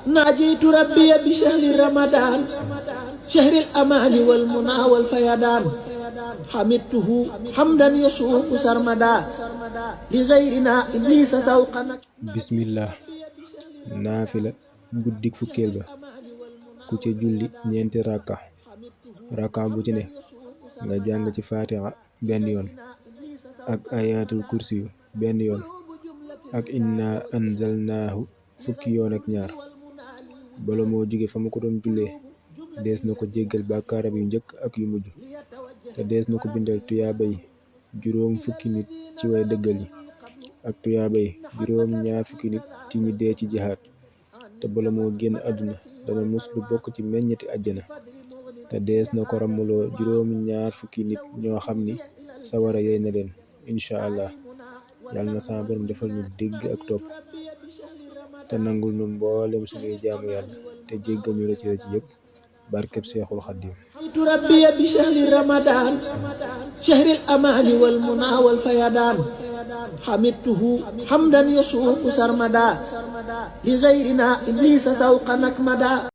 ناجيت ربي بشهر رمضان شهر الأمان والمنى والفيضان حمدته حمدا يسوق سرمدا لغيرنا إبليس سوقا bismillah naafila guddik fukkeel ga ku ca julli ñeenti rakka bu ci ne nga jàng ci fatiha benn yoon ak ayatul kursiyu benn yoon ak inna anzalnaahu fukki yoon ak ñaar bala moo jóge fa mu ko doon jullee dees na ko jéggal bàkkaaram yu njëkk ak yu mujj te dees na ko bindal tuyaaba yi juróom fukki nit ci way dëggal yi ak tuyaaba yi juróom ñaar fukki nit ci ñi dee ci jihaad te bala moo génn àdduna dana mus lu bokk ci meññeti àjjana te dees na ko ramuloo juróom ñaar fukki nit ñoo xam ni sawara yey na leen incha allah yàlla na sama borom defal ñu dégg ak topp te nangul nu mboolem suñuy jaamu yàlla te jéggal ñu la ci yëpp barkeb Seexul Xaddim ربي بشهر رمضان شهر الأمان والمنى والفيضان حمدته حمدا يسوق سرمدا لغيرنا إبليس سوقا نكمدا